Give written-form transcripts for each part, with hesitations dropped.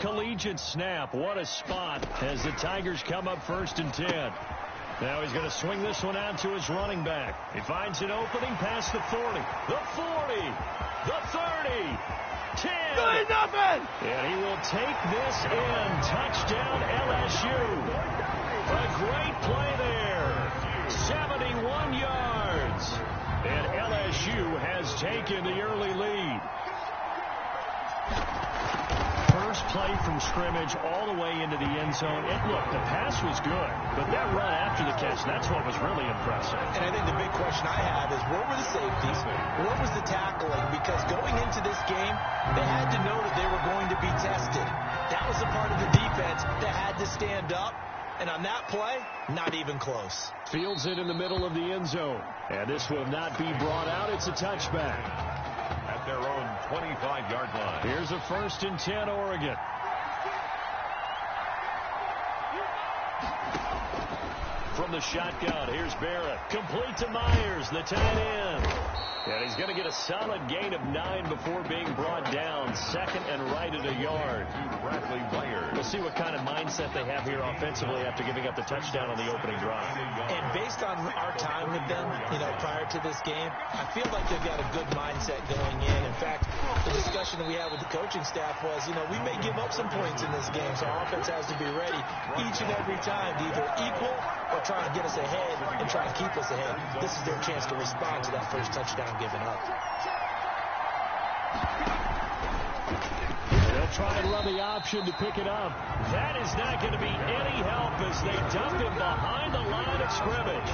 Collegiate snap. What a spot as the Tigers come up 1st and 10. Now he's going to swing this one out to his running back. He finds an opening past the 40, the 40, the 30, 10. And he will take this in. Touchdown LSU. A great play there. 71 yards. And LSU has taken the early lead. First play from scrimmage all the way into the end zone. Look, the pass was good, but that run after the catch, that's what was really impressive. And I think the big question I have is, where were the safeties? Where was the tackling? Because going into this game, they had to know that they were going to be tested. That was the part of the defense that had to stand up. And on that play, not even close. Fields it in the middle of the end zone. And this will not be brought out. It's a touchback. At their own 25-yard line. Here's a 1st and 10, Oregon. From the shotgun, here's Barrett. Complete to Myers, the tight end. And he's going to get a solid gain of 9 before being brought down. 2nd and right at a yard. Bradley Myers. We'll see what kind of mindset they have here offensively after giving up the touchdown on the opening drive. And based on our time with them, prior to this game, I feel like they've got a good mindset going in. In fact, the discussion that we had with the coaching staff was, we may give up some points in this game, so our offense has to be ready each and every time to either equal or try to get us ahead and try to keep us ahead. This is their chance to respond to that first touchdown given up. They'll try and run the option to pick it up. That is not going to be any help as they dump him behind the line of scrimmage.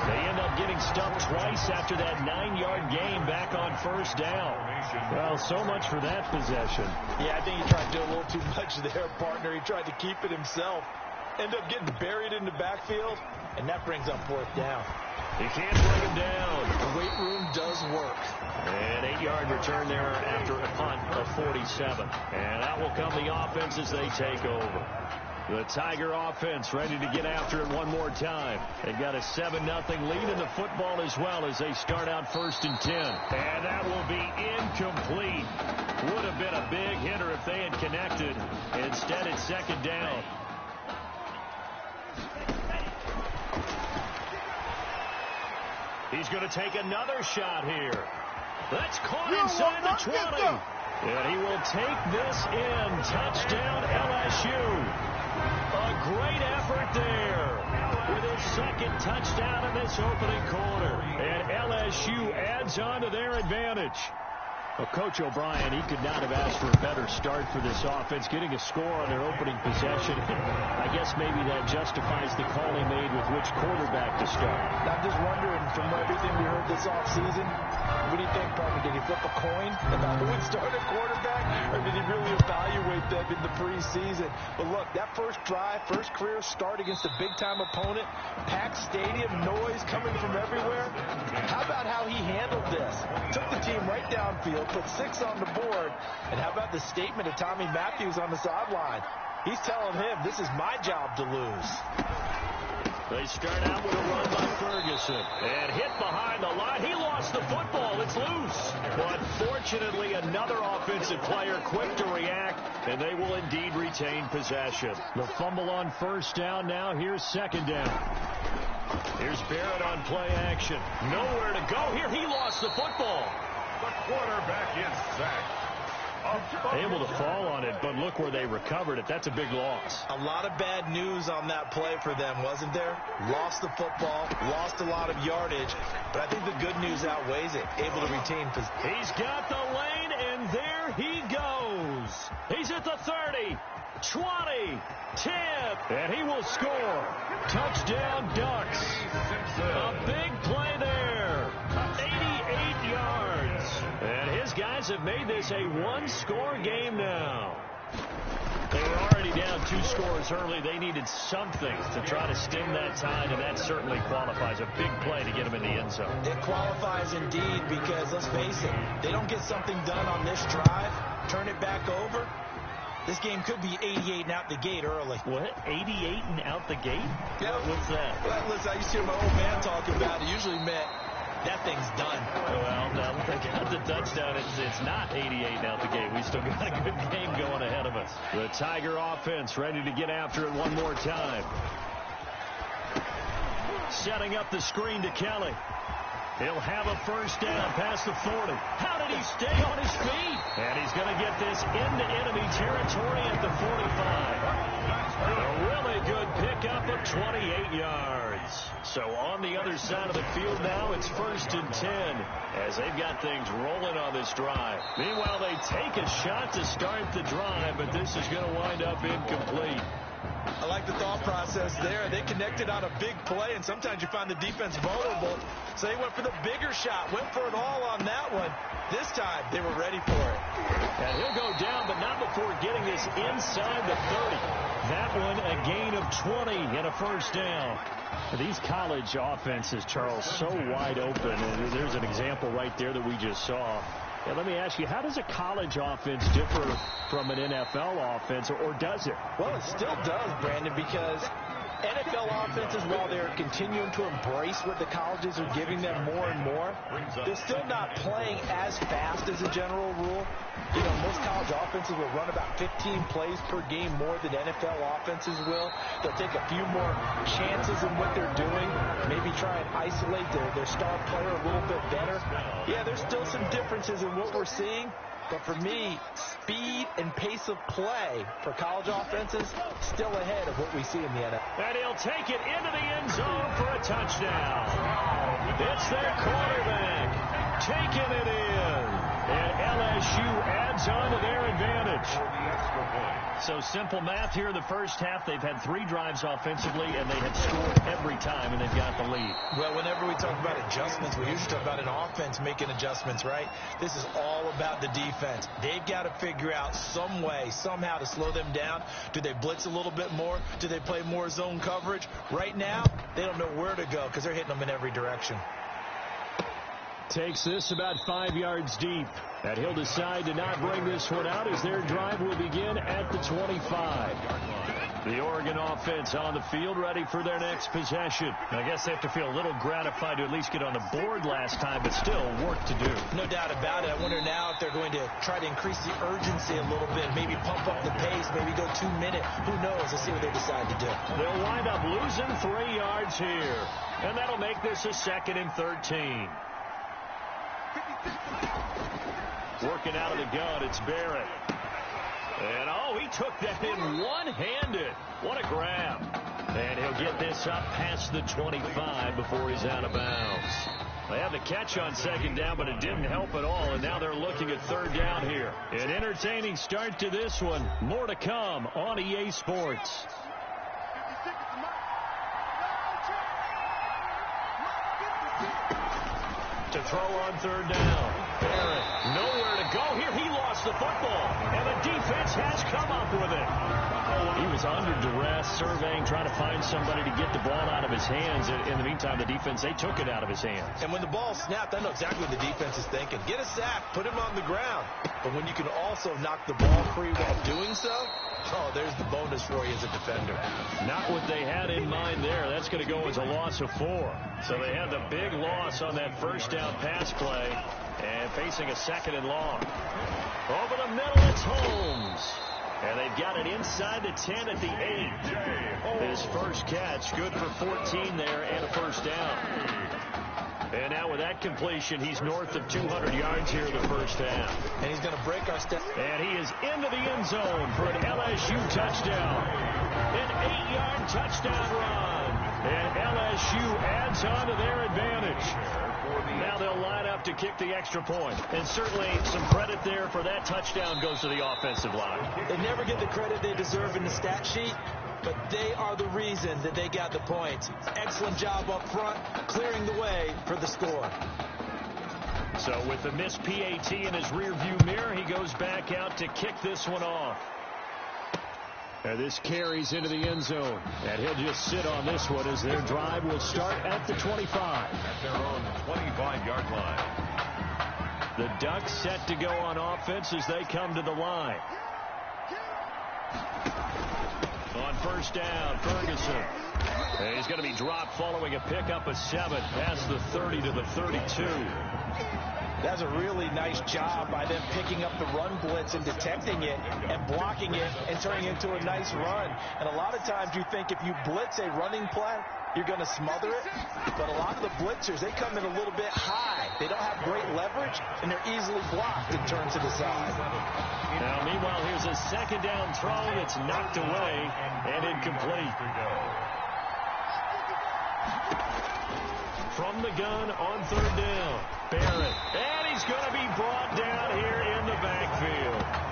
They end up getting stumped twice after that 9-yard gain back on 1st down. Well, so much for that possession. Yeah, I think he tried to do a little too much there, partner. He tried to keep it himself. End up getting buried in the backfield, and that brings up 4th down. He can't bring him down. The weight room does work. An 8-yard return there after a punt of 47. And out will come the offense as they take over. The Tiger offense ready to get after it one more time. They've got a 7-0 lead in the football as well as they start out 1st and 10. And that will be incomplete. Would have been a big hitter if they had connected. Instead, it's 2nd down. He's going to take another shot here. That's caught inside the 20. And he will take this in. Touchdown LSU. A great effort there with his 2nd touchdown in this opening quarter. And LSU adds on to their advantage. Well, Coach O'Brien, he could not have asked for a better start for this offense, getting a score on their opening possession. I guess maybe that justifies the call he made with which quarterback to start. I'm just wondering, from everything we heard this offseason, what do you think, partner? Did he flip a coin about who would start at quarterback, or did he really evaluate them in the preseason? But look, that first drive, first career start against a big-time opponent, packed stadium, noise coming from everywhere. How about how he handled this? Took the team right downfield, put 6 on the board, and how about the statement of Tommy Matthews on the sideline? He's telling him, this is my job to lose. They start out with a run by Ferguson. And hit behind the line. He lost the football. It's loose. But fortunately, another offensive player quick to react, and they will indeed retain possession. The fumble on 1st down now. Here's 2nd down. Here's Barrett on play action. Nowhere to go here. He lost the football. The quarterback is sacked. Able to fall on it, but look where they recovered it. That's a big loss. A lot of bad news on that play for them, wasn't there? Lost the football, lost a lot of yardage, but I think the good news outweighs it. Able to retain possession. He's got the lane, and there he goes. He's at the 30, 20, 10, and he will score. Touchdown Ducks. A big play there. 88 yards. And his guys have made this a one-score game now. They were already down 2 scores early. They needed something to try to stem that tide, and that certainly qualifies. A big play to get them in the end zone. It qualifies indeed because, let's face it, they don't get something done on this drive, turn it back over, this game could be 88 and out the gate early. What? 88 and out the gate? Yeah. What's that? Well, listen, I used to hear my old man talk about it. Usually meant that thing's done. Well, now they got the touchdown. It's not 88 out the gate. We still got a good game going ahead of us. The Tiger offense ready to get after it one more time. Setting up the screen to Kelly. He'll have a first down past the 40. How did he stay on his feet? And he's going to get this into enemy territory at the 45. A really good pickup of 28 yards. So on the other side of the field now, it's 1st and 10 as they've got things rolling on this drive. Meanwhile, they take a shot to start the drive, but this is going to wind up incomplete. I like the thought process there. They connected on a big play, and sometimes you find the defense vulnerable. So they went for the bigger shot, went for it all on that one. This time, they were ready for it. And he'll go down, but not before getting this inside the 30. That one a gain of 20 and a first down. These college offenses, Charles, so wide open. And there's an example right there that we just saw. Yeah, let me ask you, how does a college offense differ from an NFL offense, or does it? Well, it still does, Brandon, because NFL offenses, while they're continuing to embrace what the colleges are giving them more and more, they're still not playing as fast as a general rule. You know, most college offenses will run about 15 plays per game more than NFL offenses will. They'll take a few more chances in what they're doing, maybe try and isolate their star player a little bit better. Yeah, there's still some differences in what we're seeing. But for me, speed and pace of play for college offenses still ahead of what we see in the NFL. And he'll take it into the end zone for a touchdown. It's their quarterback taking it in. And LSU adds on to their advantage. So simple math here in the first half. They've had 3 drives offensively, and they have scored every time, and they've got the lead. Well, whenever we talk about adjustments, we usually talk about an offense making adjustments, right? This is all about the defense. They've got to figure out some way, somehow to slow them down. Do they blitz a little bit more? Do they play more zone coverage? Right now, they don't know where to go because they're hitting them in every direction. Takes this about 5 yards deep. And he'll decide to not bring this one out as their drive will begin at the 25. The Oregon offense on the field ready for their next possession. I guess they have to feel a little gratified to at least get on the board last time, but still work to do. No doubt about it. I wonder now if they're going to try to increase the urgency a little bit, maybe pump up the pace, maybe go 2 minute. Who knows? Let's see what they decide to do. They'll wind up losing 3 yards here, and that'll make this a 2nd and 13. Working out of the gun, it's Barrett. And, oh, he took that in one-handed. What a grab. And he'll get this up past the 25 before he's out of bounds. They had the catch on 2nd down, but it didn't help at all, and now they're looking at 3rd down here. An entertaining start to this one. More to come on EA Sports. To throw on 3rd down. Barrett, nowhere to go here. He lost the football, and the defense has come up with it. He was under duress, surveying, trying to find somebody to get the ball out of his hands. In the meantime, the defense, they took it out of his hands. And when the ball snapped, I know exactly what the defense is thinking. Get a sack, put him on the ground. But when you can also knock the ball free while doing so, oh, there's the bonus for you as a defender. Not what they had in mind there. That's going to go as a loss of 4. So they had the big loss on that first down pass play and facing a 2nd and long. Over the middle, it's Holmes. And they've got it inside the 10 at the 8. His first catch, good for 14 there and a first down. And now with that completion, he's north of 200 yards here in the first half. And he's going to break our step. And he is into the end zone for an LSU touchdown. An 8-yard touchdown run. And LSU adds on to their advantage. Now they'll line up to kick the extra point. And certainly some credit there for that touchdown goes to the offensive line. They never get the credit they deserve in the stat sheet, but they are the reason that they got the points. Excellent job up front, clearing the way for the score. So with the missed PAT in his rearview mirror, he goes back out to kick this one off. And this carries into the end zone. And he'll just sit on this one as their drive will start at the 25. At their own 25-yard line. The Ducks set to go on offense as they come to the line. On on first down. Ferguson. And he's going to be dropped following a pickup of 7 past the 30 to the 32. That's a really nice job by them picking up the run blitz and detecting it and blocking it and turning it into a nice run. And a lot of times you think if you blitz a running play, you're going to smother it. But a lot of the blitzers, they come in a little bit high. They don't have great leverage, and they're easily blocked and turned to the side. Now, meanwhile, here's a second down throw that's knocked away and incomplete. From the gun on third down, Barrett. And he's going to be brought down here in the backfield.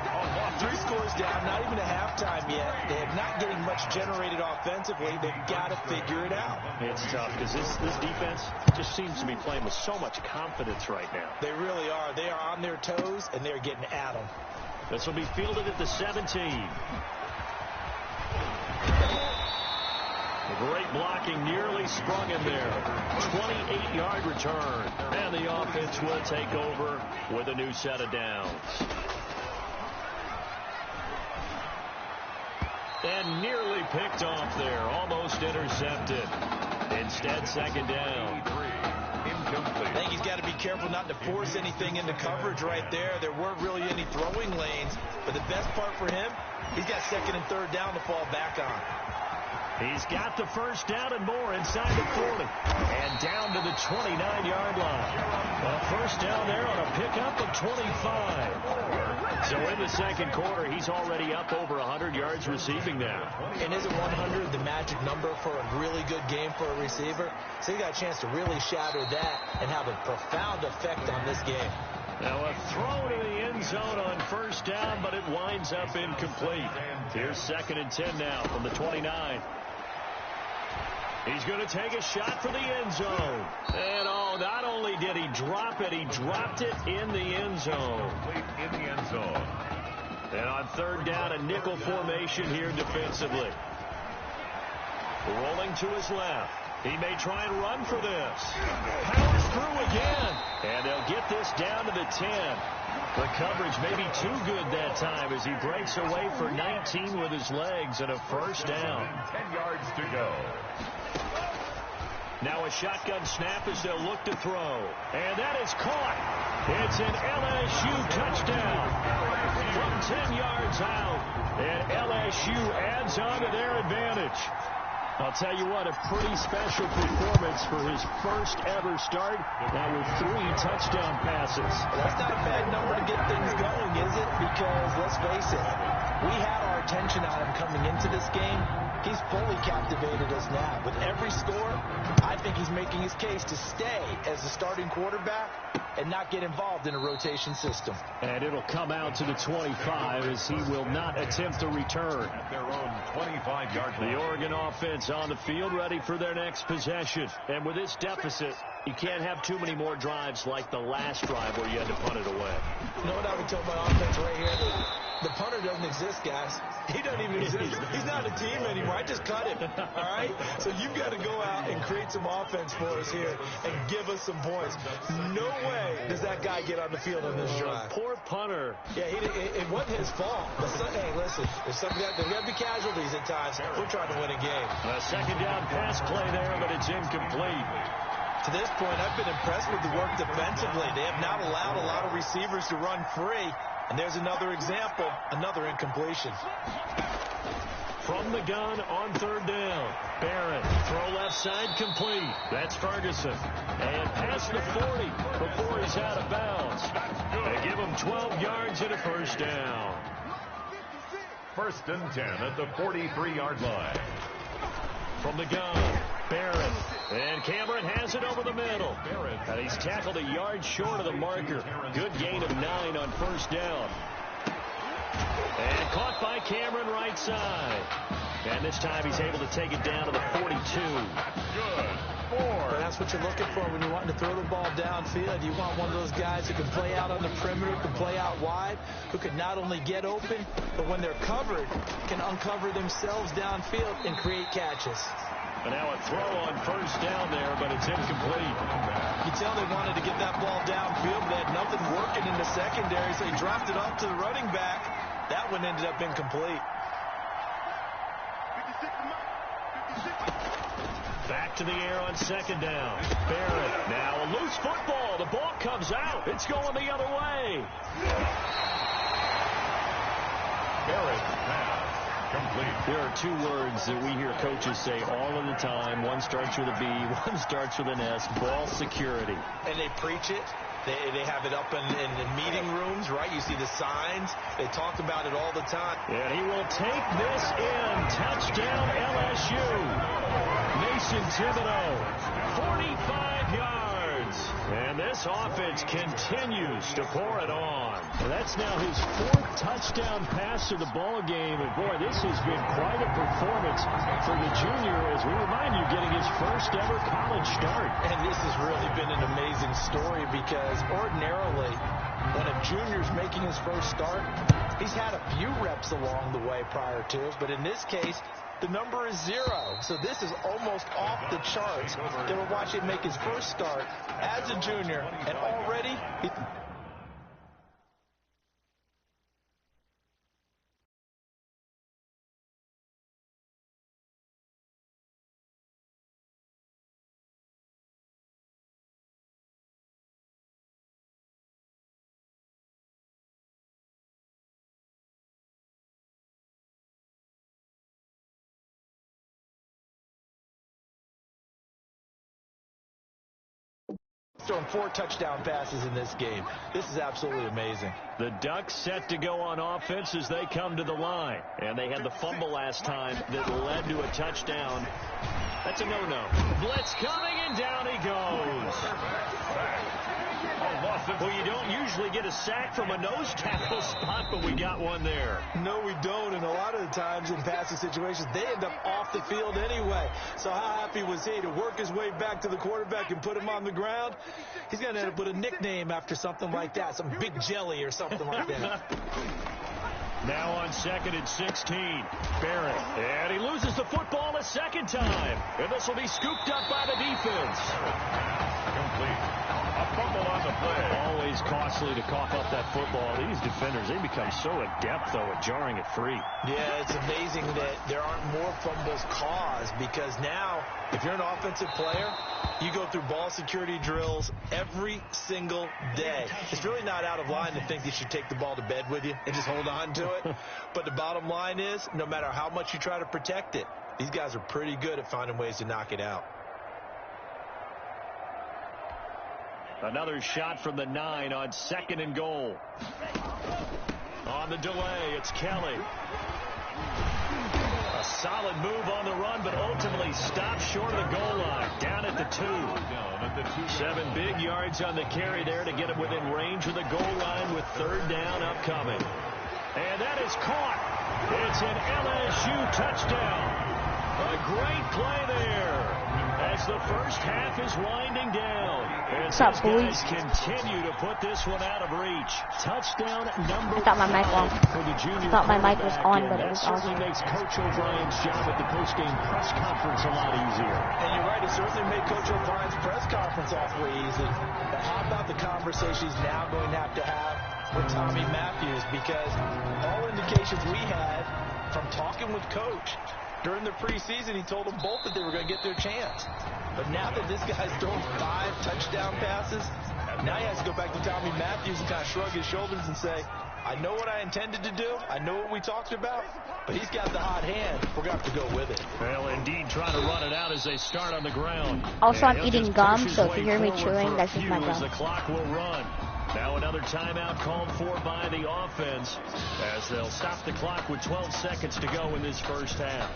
3 scores down, not even a halftime yet. They're not getting much generated offensively. They've got to figure it out. It's tough because this defense just seems to be playing with so much confidence right now. They really are. They are on their toes, and they're getting at them. This will be fielded at the 17. Great blocking, nearly sprung him there. 28-yard return. And the offense will take over with a new set of downs. And nearly picked off there. Almost intercepted. Instead, second down. I think he's got to be careful not to force anything into coverage right there. There weren't really any throwing lanes. But the best part for him, he's got second and third down to fall back on. He's got the first down and more inside the 40. And down to the 29-yard line. A first down there on a pickup of 25. So in the second quarter, he's already up over 100 yards receiving now. And isn't 100 the magic number for a really good game for a receiver? So he got a chance to really shatter that and have a profound effect on this game. Now a throw to the end zone on first down, but it winds up incomplete. Here's second and 10 now from the 29. He's going to take a shot for the end zone. And, not only did he drop it, he dropped it in the end zone. In the end zone. And on third down, a nickel formation here defensively. Rolling to his left. He may try and run for this. Powers through again. And they'll get this down to the 10. The coverage may be too good that time as he breaks away for 19 with his legs and a first down. 10 yards to go. Now a shotgun snap as they'll look to throw. And that is caught. It's an LSU touchdown from 10 yards out. And LSU adds on to their advantage. I'll tell you what, a pretty special performance for his first ever start. Now with 3 touchdown passes. Well, that's not a bad number to get things going, is it? Because, let's face it, we had our attention on him coming into this game. He's fully captivated us now. With every score, I think he's making his case to stay as the starting quarterback and not get involved in a rotation system. And it'll come out to the 25 as he will not attempt to return. At their own 25-yard line. The Oregon offense on the field ready for their next possession. And with this deficit, you can't have too many more drives like the last drive where you had to punt it away. You know what I would tell my offense right here? The punter doesn't exist, guys. He doesn't even exist. He's not a team anymore. I just cut him, all right? So you've got to go out and create some offense for us here and give us some points. No way does that guy get on the field on this drive. Poor punter. Yeah, it wasn't his fault. But hey, listen, there's got to be casualties at times. We're trying to win a game. A second down pass play there, but it's incomplete. To this point, I've been impressed with the work defensively. They have not allowed a lot of receivers to run free. And there's another example, another incompletion. From the gun on third down. Barrett, throw left side complete. That's Ferguson. And past the 40 before he's out of bounds. They give him 12 yards and a first down. First and 10 at the 43-yard line. From the gun, Barrett. And Cameron has it over the middle. And he's tackled a yard short of the marker. Good gain of 9 on first down. And caught by Cameron right side. And this time he's able to take it down to the 42. Good. 4. And that's what you're looking for when you're wanting to throw the ball downfield. You want one of those guys who can play out on the perimeter, can play out wide, who can not only get open, but when they're covered, can uncover themselves downfield and create catches. And now a throw on first down there, but it's incomplete. You tell they wanted to get that ball downfield, but they had nothing working in the secondary, so he dropped it off to the running back. That one ended up incomplete. Back to the air on second down. Barrett. Now a loose football. The ball comes out. It's going the other way. Barrett pass complete. There are two words that we hear coaches say all of the time. One starts with a B, one starts with an S. Ball security. And they preach it. They have it up in the meeting rooms, right? You see the signs. They talk about it all the time. And he will take this in. Touchdown LSU. Mason Thibodeau, 45 yards. And this offense continues to pour it on. And that's now his fourth touchdown pass of the ball game. And boy, this has been quite a performance for the junior, as we remind you, getting his first ever college start. And this has really been an amazing story because ordinarily, when a junior's making his first start, he's had a few reps along the way prior to, but in this case, the number is 0. So this is almost off the charts. They were watching him make his first start as a junior, and already throwing 4 touchdown passes in this game. This is absolutely amazing. The Ducks set to go on offense as they come to the line. And they had the fumble last time that led to a touchdown. That's a no-no. Blitz coming, and down he goes. Well, you don't usually get a sack from a nose tackle spot, but we got one there. No, we don't, and a lot of the times in passing situations, they end up off the field anyway. So how happy was he to work his way back to the quarterback and put him on the ground? He's going to end up with a nickname after something like that, some Big Jelly or something like that. Now on 2nd and 16, Barrett. And he loses the football a second time. And this will be scooped up by the defense. Complete. A fumble on the play. Always costly to cough up that football. These defenders, they become so adept, though, at jarring it free. Yeah, it's amazing that there aren't more fumbles caused because now, if you're an offensive player, you go through ball security drills every single day. It's really not out of line to think you should take the ball to bed with you and just hold on to it. But the bottom line is, no matter how much you try to protect it, these guys are pretty good at finding ways to knock it out. Another shot from the 9 on 2nd and goal. On the delay, it's Kelly. A solid move on the run, but ultimately stopped short of the goal line. Down at the 2. 7 big yards on the carry there to get him within range of the goal line with 3rd down upcoming. And that is caught. It's an LSU touchdown. A great play there as the first half is winding down. And What's up, boys? Continue to put this one out of reach. Touchdown number I thought my mic on. for the junior. I thought my mic was on, but it that was off. certainly makes Coach O'Brien's job at the postgame press conference a lot easier. And you're right, it certainly made Coach O'Brien's press conference awfully easy. But how about the conversation he's now going to have with Tommy Matthews? Because all indications we had from talking with Coach during the preseason, he told them both that they were going to get their chance. But now that this guy's thrown 5 touchdown passes, now he has to go back to Tommy Matthews and kind of shrug his shoulders and say, I know what I intended to do. I know what we talked about. But he's got the hot hand. We're going to have to go with it. Well, indeed, trying to run it out as they start on the ground. Also, And I'm he'll eating just gum, push his so if way you hear me forward chewing, for that's a just my few as gum. the clock will run. Now another timeout called for by the offense as they'll stop the clock with 12 seconds to go in this first half.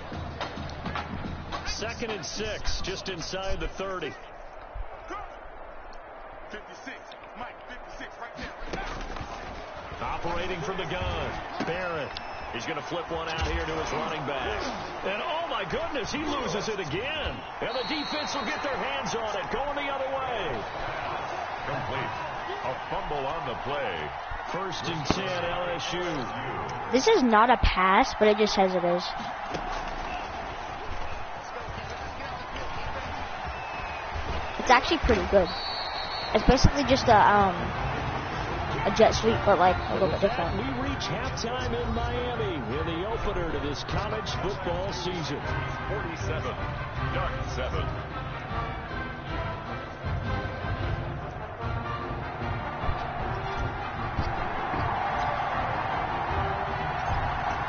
2nd and 6, just inside the 30. 56, Mike, 56, right there. Operating from the gun, Barrett. He's going to flip one out here to his running back. And oh my goodness, he loses it again. And the defense will get their hands on it, going the other way. Complete. A fumble on the play. 1st and 10, LSU. This is not a pass, but it just says it is. It's actually pretty good. It's basically just a a jet sweep, but like a little bit different. We reach halftime in Miami in the opener to this college football season. 47, Duck 7.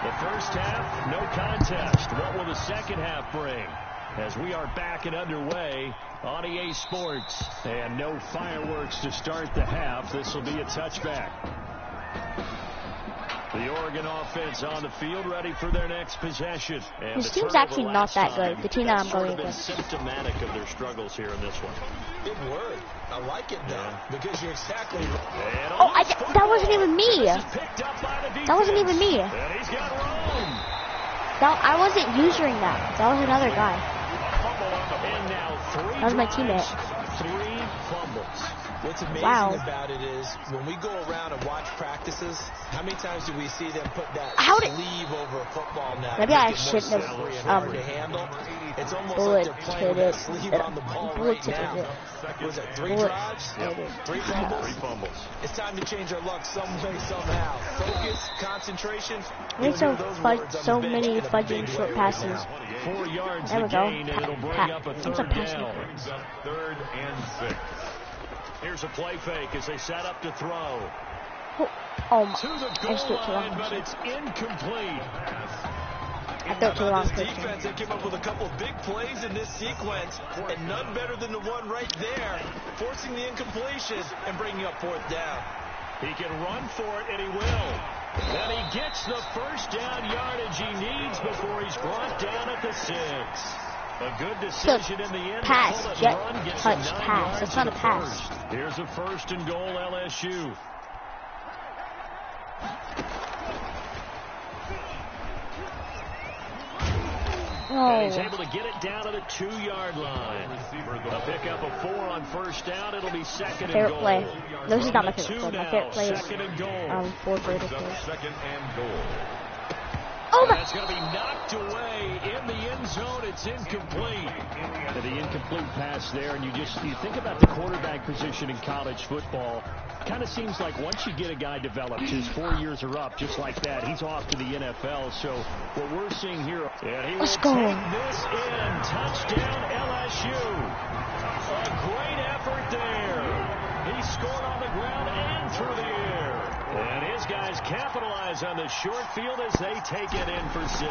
The first half, no contest. What will the second half bring? As we are back and underway on EA Sports. And no fireworks to start the half. This will be a touchback. The Oregon offense on the field, ready for their next possession. And This team's actually not that good. The team that I'm going against. Symptomatic of their struggles here in this one. Good word. I like it, though, because you're exactly right. Oh, that wasn't even me. That wasn't even me. And he's got room. I wasn't using that. That was another guy. And now 3 That was my drives, teammate. 3 fumbles. What's amazing about it is when we go around and watch practices, how many times do we see them put that sleeve over a football now? Maybe I shouldn't have hard to handle. It's almost like they're playing with a sleeve on the ball right now. Was it 3 drives? 3 fumbles? 3 fumbles. It's time to change our luck some way, somehow. Focus, concentration. There's so many fudging short passes. 4 yards There we a go. gain, and it'll bring up a It's third a pass down. Brings up 3rd and 6. Here's a play fake as they set up to throw. Oh my! To the I goal just threw it too line, long. but it's incomplete. I threw it too long. This defense, they came up with a couple of big plays in this sequence, and none better than the one right there, forcing the incompletion and bringing up 4th down. He can run for it, and he will. And he gets the first down yardage he needs before he's brought down at the 6. A good decision in the end. Pass, jet, run gets touch, 9 pass. yards That's not a to the pass. first. Here's a 1st and goal, LSU. And he's able to get it down to the 2-yard line. A pickup of 4 on 1st down. It'll be 2nd and Favorite goal. play. No, this is not my From the favorite play. 2 My favorite play now, is 2nd and goal. 4 vertical. 2nd and goal. Oh my! It's going to be knocked away in the end zone. It's incomplete. The incomplete pass there, and you think about the quarterback position in college football. Kind of seems like once you get a guy developed, his 4 years are up, just like that. He's off to the NFL. So what we're seeing here, and he will Let's go. take this in. Touchdown LSU. A great effort there. He scored on the ground and through the air. And his guys capitalize on the short field as they take it in for 6.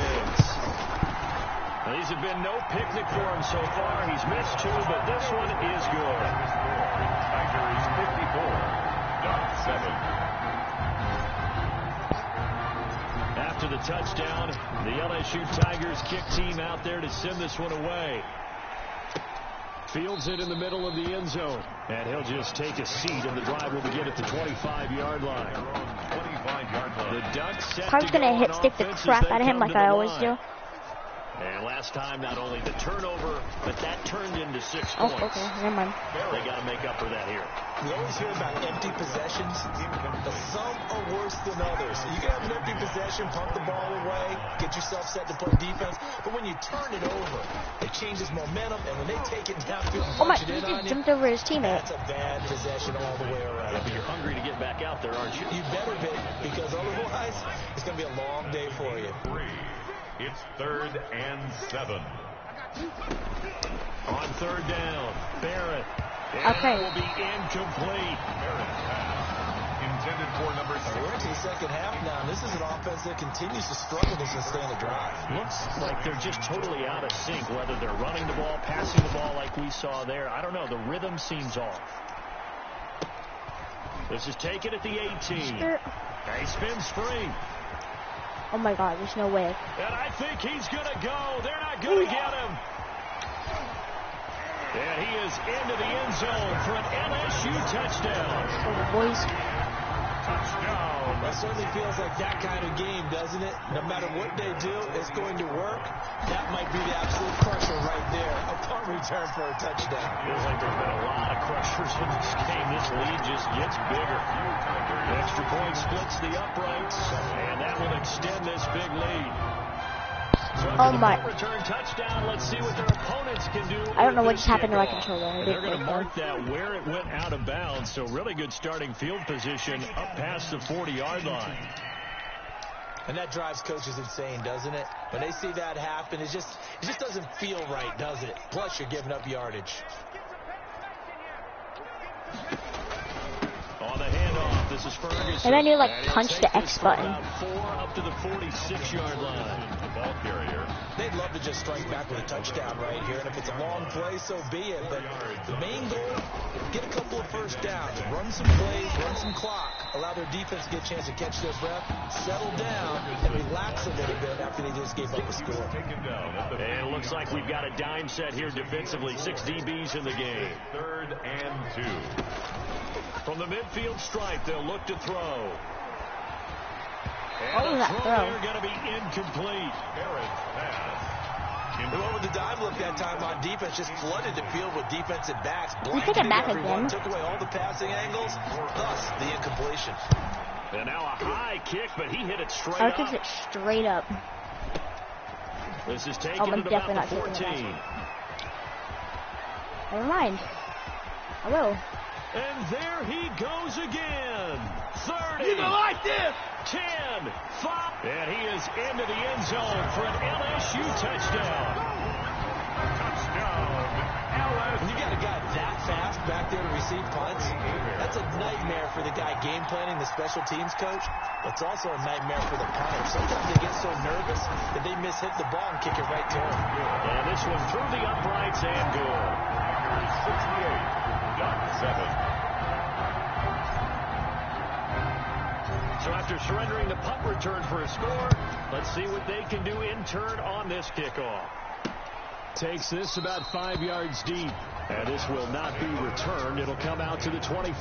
These have been no picnic for him so far. He's missed 2, but this one is good. Tigers 54, Duck 7. After the touchdown, the LSU Tigers kick team out there to send this one away. Fields it in the middle of the end zone. And he'll just take a seat, and the drive will begin at the 25-yard line. 25-yard line. The Ducks set Probably to gonna go hit on stick the offense as crap they out of him come like to the I always line. do. And last time, not only the turnover, but that turned into 6 Oh, points. okay. Never mind. They got to make up for that here. We always hear about empty possessions, but some are worse than others. You can have an empty possession, pump the ball away, get yourself set to play defense, but when you turn it over, it changes momentum, and when they take it downfield and Oh my! punch He it in on just you, jumped over his teammate. that's a bad possession all the way around. But you're hungry to get back out there, aren't you? You better be, because otherwise, it's going to be a long day for you. 3. It's 3rd and 7. On 3rd down, Barrett. And Okay. it will be incomplete. Barrett pass. Intended for number 6. We're into the second half now, and this is an offense that continues to struggle to sustain a drive. Looks like they're just totally out of sync, whether they're running the ball, passing the ball like we saw there. I don't know. The rhythm seems off. This is taken at the 18. He spins free. Oh my God! There's no way. And I think he's going to go. They're not going to get him. And he is into the end zone for an LSU touchdown. Oh, boys. Touchdown. That certainly feels like that kind of game, doesn't it? No matter what they do, it's going to work. That might be the absolute crusher right there. A punt return for a touchdown. Feels like there's been a lot of crushers in this game. This lead just gets bigger. Extra point splits the uprights, and that will extend this big lead. So Oh my. Return touchdown. Let's see what their opponents can do. I don't know what just happened to my controller. And they're going to mark that where it went out of bounds. So really good starting field position up past the 40-yard line. And that drives coaches insane, doesn't it? When they see that happen, it just doesn't feel right, does it? Plus, you're giving up yardage. On the handoff, this is Ferguson. And then you like punch the X button. About 4 up to the 46-yard line. The ball carrier. They'd love to just strike back with a touchdown right here, and if it's a long play, so be it. But the main goal, get a couple of first downs, run some plays, run some clock, allow their defense to get a chance to catch their breath, settle down, and relax a little bit after they just gave up a score. And it looks like we've got a dime set here defensively. 6 DBs in the game. 3rd and 2. From the midfield stripe, they'll look to throw. What was that throw? They're going to be incomplete. Barrett's pass. What with the dive look that time on defense, just flooded the field with defensive backs. We take it back again. Took away all the passing angles, thus the incompletion. And now a high kick, but he hit it straight I up. kicked it straight up. This is taken I'm at definitely about the not taking 14. it Never mind. I will. And there he goes again. 30. You like this? 10. 5. And he is into the end zone for an LSU touchdown. Touchdown. LSU. When you got a guy that fast back there to receive punts, that's a nightmare for the guy game planning, the special teams coach. It's also a nightmare for the punter. Sometimes they get so nervous that they miss-hit the ball and kick it right to him. And this one through the uprights and good. 68.7. So after surrendering the punt return for a score, let's see what they can do in turn on this kickoff. Takes this about 5 yards deep. And this will not be returned. It'll come out to the 25.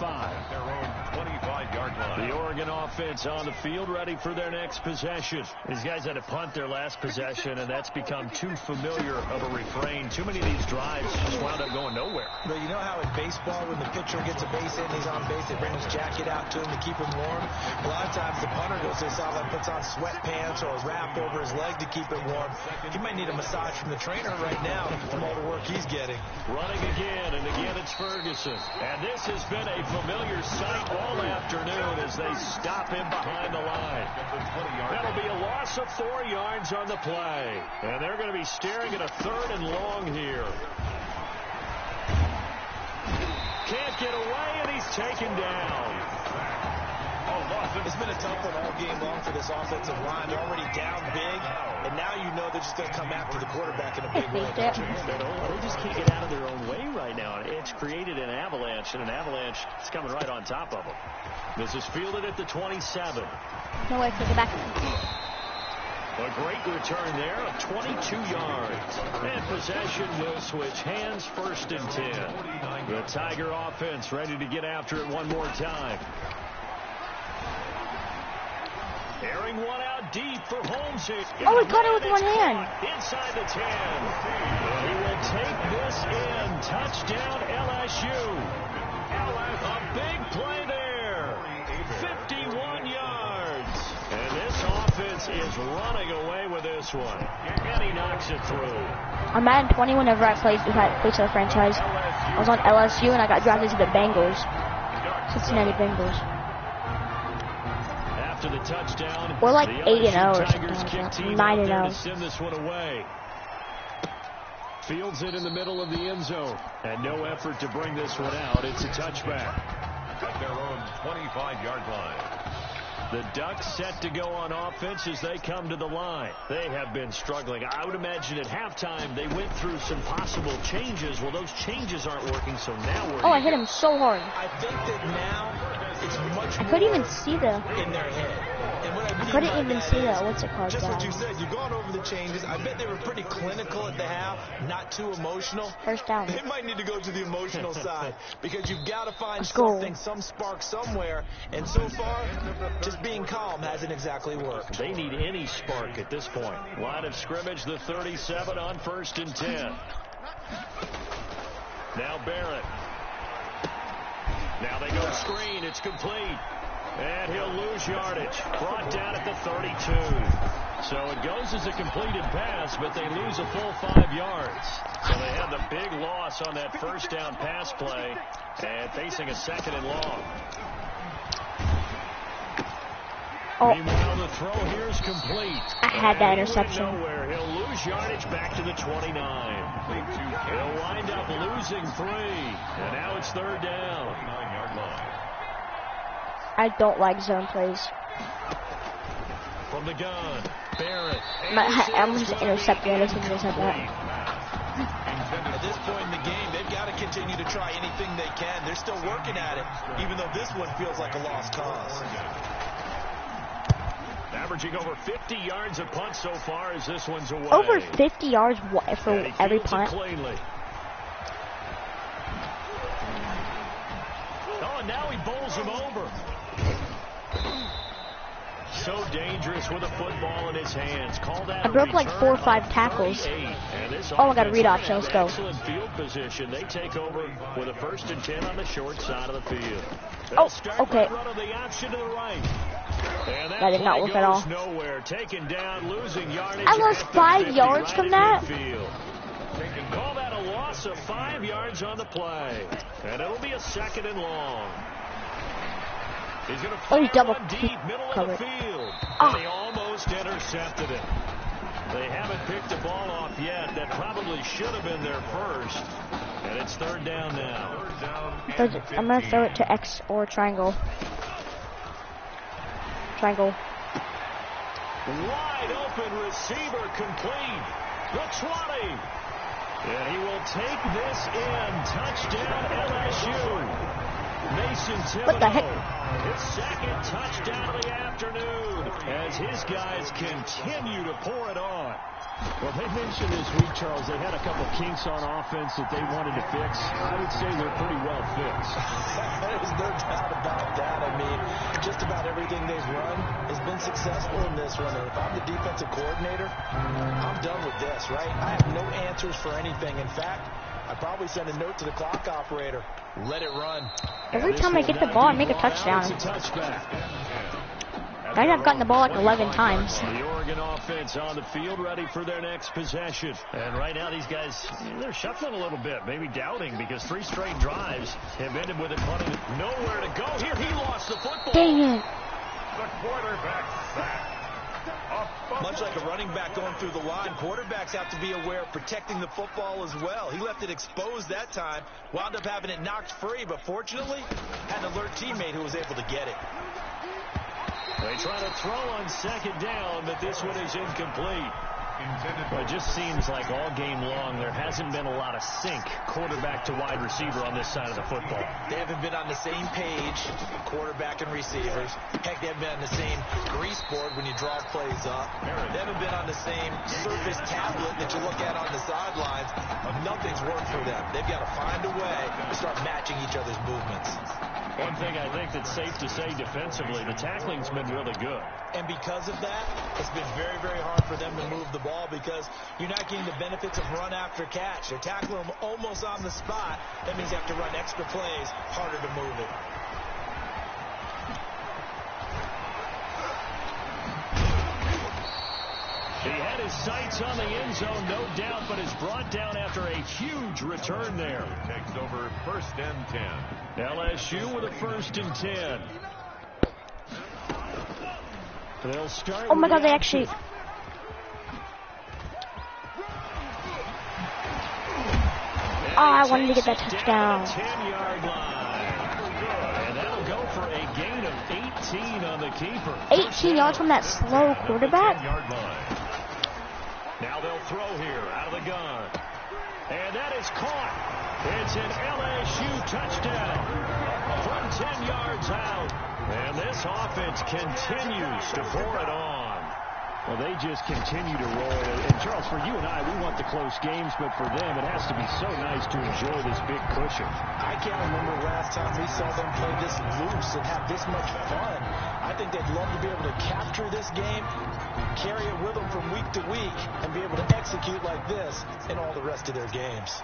Their own 25-yard line. The Oregon offense on the field ready for their next possession. These guys had to punt their last possession, and that's become too familiar of a refrain. Too many of these drives just wound up going nowhere. But you know how in baseball, when the pitcher gets a base hit and he's on base, they bring his jacket out to him to keep him warm? A lot of times the punter goes to the sideline, puts on sweatpants or a wrap over his leg to keep it warm. He might need a massage from the trainer right now from all the work he's getting. Running again, and again it's Ferguson. And this has been a familiar sight all afternoon as they stop him behind the line. That'll be a loss of 4 yards on the play. And they're going to be staring at a 3rd and long here. Can't get away, and he's taken down. It's been a tough one all game long for this offensive line. They're already down big, and now you know they're just going to come after the quarterback in a big way. They just can't get out of their own way right now. It's created an avalanche, and an avalanche is coming right on top of them. This is fielded at the 27. No way, take it back. A great return there of 22 yards. And possession will switch hands, 1st and 10. The Tiger offense ready to get after it one more time. Airing one out deep for Holmes here. Oh, he caught it with one hand. Inside the 10. And he will take this in. Touchdown LSU. A big play there. 51 yards. And this offense is running away with this one. And he knocks it through. On Madden 20, whenever I played for the franchise, I was on LSU and I got drafted to the Bengals. Cincinnati Bengals. To the touchdown. We're like the 8-0 or Tigers something like that. kick team 9-0. out there to send this one away. Fields it in the middle of the end zone. And no effort to bring this one out. It's a touchback. At their own 25-yard line. The Ducks set to go on offense as they come to the line. They have been struggling. I would imagine at halftime they went through some possible changes. Well, those changes aren't working, so now we're... Oh, I hit him so hard. I think that now it's much I more couldn't even see the... in their head. And what I mean couldn't by even that see is that. What's it called? Just what you said. You've gone over the changes. I bet they were pretty clinical at the half, not too emotional. First down. They might need to go to the emotional side because you've got to find Let's go. something, some spark somewhere. And so far, just being calm hasn't exactly worked. They need any spark at this point. Line of scrimmage, the 37 on 1st and 10. Now Barrett. Now they go screen. It's complete. And he'll lose yardage. Brought down at the 32. So it goes as a completed pass, but they lose a full 5 yards. So they had the big loss on that first down pass play and facing a 2nd and long. Oh. Meanwhile, the throw here is complete. I had that interception. Nowhere. He'll lose yardage back to the 29. He'll wind up losing 3. And now it's 3rd down. I don't like zone plays. From the gun, Barrett. I'm just intercepting it. At this point in the game, they've got to continue to try anything they can. They're still working at it, even though this one feels like a lost cause. Averaging over 50 yards a punt so far as this one's away. Over 50 yards for every punt. Cleanly. Oh, and now he bowls him over. So dangerous with a football in his hands. Call that I broke like 4 or 5 tackles. Oh, I got a read option. Let's go. Excellent field position. They take over with a 1st and 10 on the short side of the field. Oh, okay. Run of the option to the right. And That did not work at all. Nowhere. Taken down, losing yardage. I lost 5 yards from that. Call that a loss of 5 yards on the play. And it'll be a 2nd and long. He's going to fire double deep middle of the field. And he almost intercepted it. They haven't picked the ball off yet. That probably should have been their first. And it's 3rd down now. I'm going to throw it to X or triangle. Triangle. Wide open receiver complete. The 20. And he will take this in. Touchdown LSU. Mason Thibodeau. What the heck? His 2nd touchdown of the afternoon as his guys continue to pour it on. Well, they mentioned this week, Charles, they had a couple kinks on offense that they wanted to fix. I would say they're pretty well fixed. There's no doubt about that. I mean, just about everything they've run has been successful in this one. And if I'm the defensive coordinator, I'm done with this, right? I have no answers for anything. In fact, I'd probably send a note to the clock operator. Let it run. Every time I get the ball, I make a touchdown. Guys, I've gotten the ball like 11 times. The Oregon offense on the field, ready for their next possession. And right now, these guys, they're shuffling a little bit, maybe doubting, because 3 straight drives have ended with it punting nowhere to go. Here, he lost the football. Dang it. The quarterback sack. Much like a running back going through the line, quarterbacks have to be aware of protecting the football as well. He left it exposed that time, wound up having it knocked free, but fortunately, had an alert teammate who was able to get it. They try to throw on 2nd down, but this one is incomplete. Well, it just seems like all game long there hasn't been a lot of sync quarterback to wide receiver on this side of the football. They haven't been on the same page, quarterback and receivers. Heck, they haven't been on the same grease board when you draw plays up. They haven't been on the same Surface tablet that you look at on the sidelines. Nothing's worked for them. They've got to find a way to start matching each other's movements. One thing I think that's safe to say defensively, the tackling's been really good. And because of that, it's been very, very hard for them to move the ball because you're not getting the benefits of run after catch. They're tackling them almost on the spot. That means you have to run extra plays, harder to move it. He had his sights on the end zone, no doubt, but is brought down after a huge return there. Takes over 1st and 10. LSU with a 1st and 10. They'll start. Oh my God, they actually. I wanted to get that touchdown. 10-yard line. And that'll go for a gain of 18 on the keeper. 18 yards from that slow quarterback. 10-yard line. Now they'll throw here out of the gun. And that is caught. It's an LSU touchdown from 10 yards out. And this offense continues to pour it on. Well, they just continue to roll. And, Charles, for you and I, we want the close games, but for them, it has to be so nice to enjoy this big cushion. I can't remember last time we saw them play this loose and have this much fun. I think they'd love to be able to capture this game, carry it with them from week to week, and be able to execute like this in all the rest of their games.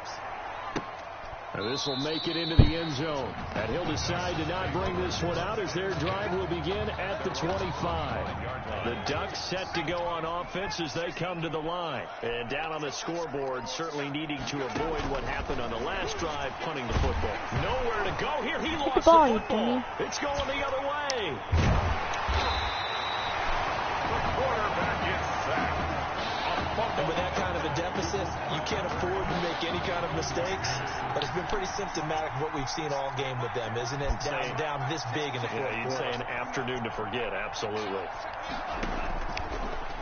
This will make it into the end zone. And he'll decide to not bring this one out as their drive will begin at the 25. The Ducks set to go on offense as they come to the line. And down on the scoreboard, certainly needing to avoid what happened on the last drive, punting the football. Nowhere to go here. He lost the football. It's going the other way. The quarterback is sacked. And with that kind of a deficit, you can't afford to make any kind of mistakes. But it's been pretty symptomatic of what we've seen all game with them, isn't it? Down this big in the fourth quarter. You'd say an afternoon to forget, absolutely.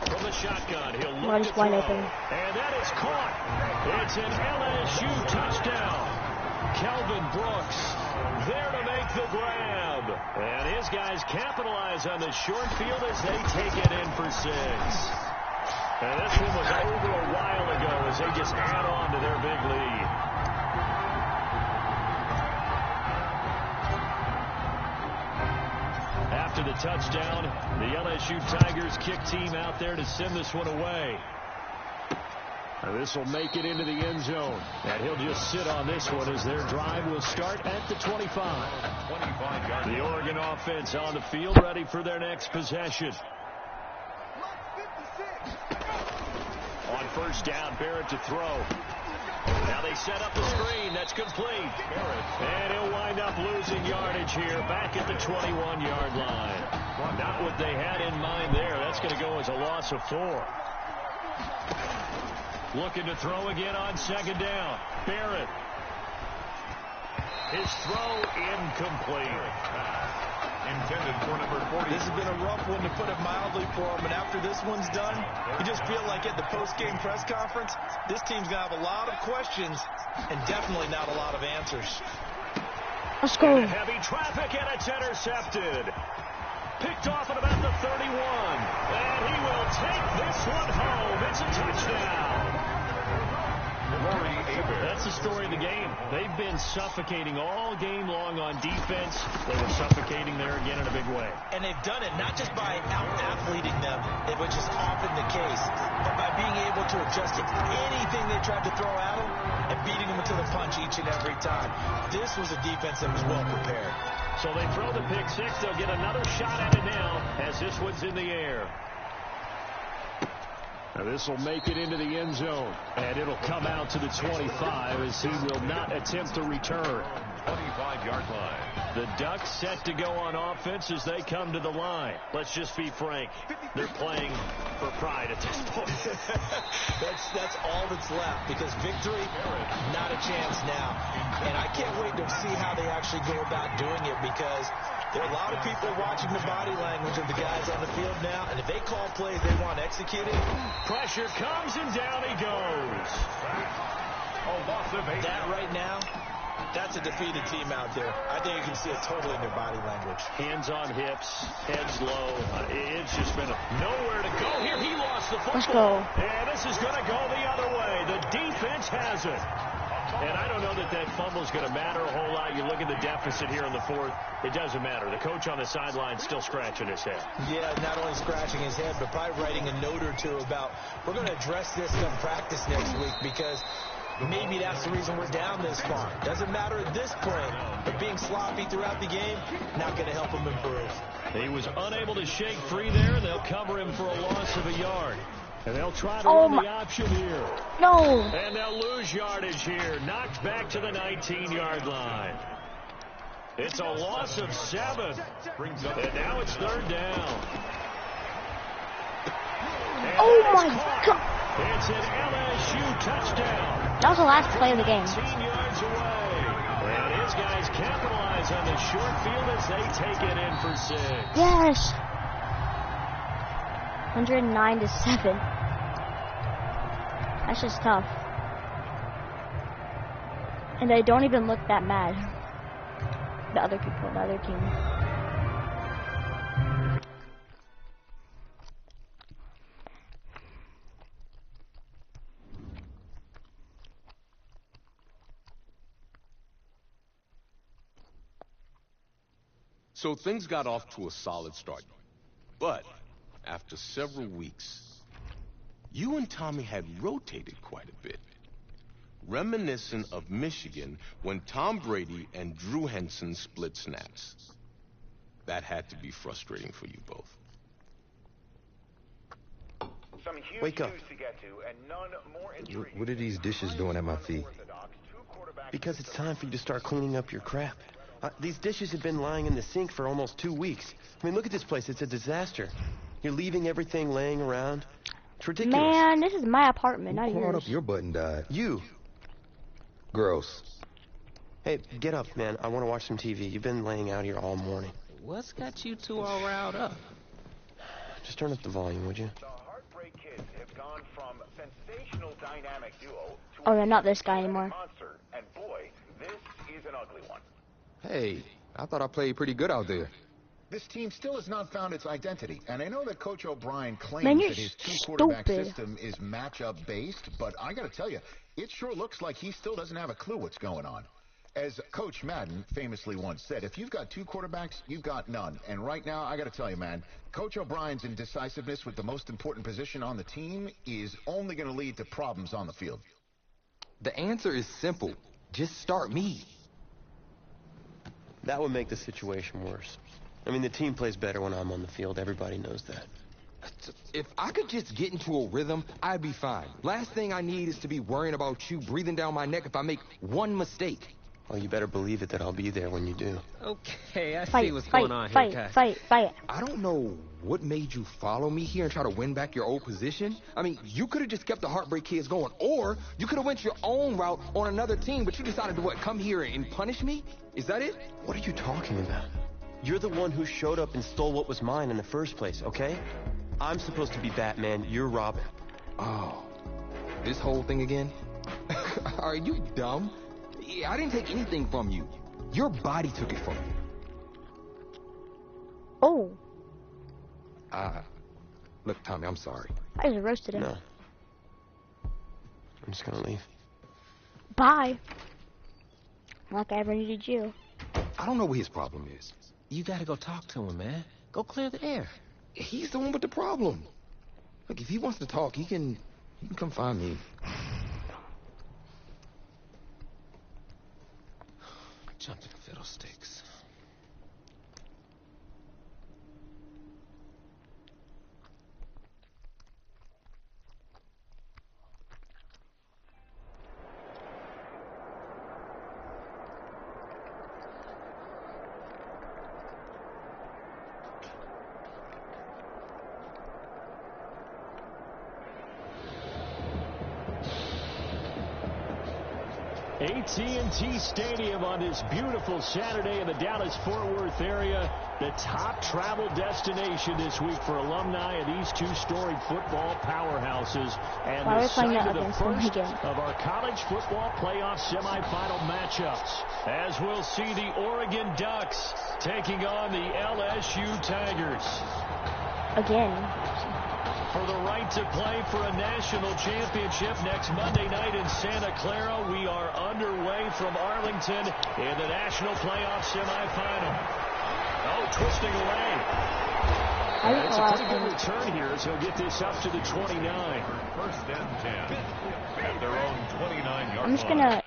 From the shotgun, he'll look to throw. And that is caught. It's an LSU touchdown. Kelvin Brooks there to make the grab. And his guys capitalize on the short field as they take it in for 6. And this one was over a while ago as they just add on to their big lead. After the touchdown, the LSU Tigers kick team out there to send this one away. And this will make it into the end zone. And he'll just sit on this one as their drive will start at the 25. The Oregon offense on the field ready for their next possession. On first down, Barrett to throw. Now they set up the screen. That's complete. And he'll wind up losing yardage here back at the 21-yard line. Not what they had in mind there. That's going to go as a loss of 4. Looking to throw again on second down. Barrett. His throw incomplete. Intended for number 40. This has been a rough one, to put it mildly, for him. And after this one's done, you just feel like at the post-game press conference, this team's going to have a lot of questions and definitely not a lot of answers. Let's go. Heavy traffic, and it's intercepted. Picked off at about the 31. And he will take this one home. It's a touchdown. That's the story of the game. They've been suffocating all game long on defense. They were suffocating there again in a big way. And they've done it not just by out-athleting them, which is often the case, but by being able to adjust to anything they tried to throw at them and beating them to the punch each and every time. This was a defense that was well prepared. So they throw the pick 6. They'll get another shot at it now as this one's in the air. Now this will make it into the end zone. And it'll come out to the 25 as he will not attempt to return. 25-yard line. The Ducks set to go on offense as they come to the line. Let's just be frank. They're playing for pride at this point. That's all that's left, because victory, not a chance now. And I can't wait to see how they actually go about doing it, because there are a lot of people watching the body language of the guys on the field now, and if they call plays they want executed. Pressure comes, and down he goes. That right now, that's a defeated team out there. I think you can see it totally in their body language. Hands on hips, heads low. It's just been nowhere to go here. He lost the football. Let's go. And this is going to go the other way. The defense has it. And I don't know that fumble is going to matter a whole lot. You look at the deficit here in the fourth. It doesn't matter. The coach on the sideline still scratching his head. Yeah, not only scratching his head, but probably writing a note or two about, we're going to address this in practice next week, because maybe that's the reason we're down this far. Doesn't matter at this point, but being sloppy throughout the game, not going to help him improve. He was unable to shake free there, and they'll cover him for a loss of a yard. And they'll try to run the option here. No. And they'll lose yardage here. Knocked back to the 19-yard line. It's a loss of 7. And now it's third down. And Oh, my God. It's an LSU touchdown. That was the last play of the game. 18 yards away. And his guys capitalize on the short field as they take it in for 6. Yes. 109-7. That's just tough. And they don't even look that mad. The other people, the other team. So things got off to a solid start. But after several weeks, you and Tommy had rotated quite a bit. reminiscent of Michigan when Tom Brady and Drew Henson split snaps. That had to be frustrating for you both. Wake up. What are these dishes doing at my feet? Because it's time for you to start cleaning up your crap. These dishes have been lying in the sink for almost 2 weeks. I mean, look at this place. It's a disaster. You're leaving everything laying around. It's ridiculous. Man, this is my apartment, not Who clawed yours. up your button died? You. Gross. Hey, get up, man. I want to watch some TV. You've been laying out here all morning. What's got you two all riled up? Just turn up the volume, would you? Oh, they're not this guy anymore. Hey, I thought I played pretty good out there. This team still has not found its identity, and I know that Coach O'Brien claims Man, you're that his two-quarterback stupid. system is matchup-based, but I got to tell you, it sure looks like he still doesn't have a clue what's going on. As Coach Madden famously once said, if you've got two quarterbacks, you've got none. And right now, I got to tell you, man, Coach O'Brien's indecisiveness with the most important position on the team is only going to lead to problems on the field. The answer is simple. Just start me. That would make the situation worse. I mean, the team plays better when I'm on the field. Everybody knows that. If I could just get into a rhythm, I'd be fine. Last thing I need is to be worrying about you breathing down my neck if I make one mistake. Well, you better believe it that I'll be there when you do. Okay, I Fight, see what's fight, going on fight, here, guys. fight. I don't know what made you follow me here and try to win back your old position. I mean, you could have just kept the Heartbreak Kids going, or you could have went your own route on another team, but you decided to what, come here and punish me? Is that it? What are you talking about? You're the one who showed up and stole what was mine in the first place, okay? I'm supposed to be Batman, you're Robin. Oh, this whole thing again? Are you dumb? I didn't take anything from you. Your body took it from you. Oh, Look, Tommy, I'm sorry. I just roasted him. No. I'm just gonna leave. Bye. Like I ever needed you. I don't know what his problem is. You gotta go talk to him, man. Go clear the air. He's the one with the problem. Look, if he wants to talk, he can come find me. Jumping fiddlesticks. AT&T Stadium on this beautiful Saturday in the Dallas-Fort Worth area. The top travel destination this week for alumni of these two storied football powerhouses. And the site of the first of our college football playoff semifinal matchups. As we'll see the Oregon Ducks taking on the LSU Tigers. Again. For the right to play for a national championship next Monday night in Santa Clara. We are underway from Arlington in the national playoff semifinal. Oh, twisting away. It's a pretty good return here as he'll get this up to the 29. First and 10 at their own 29-yard line. I'm just going to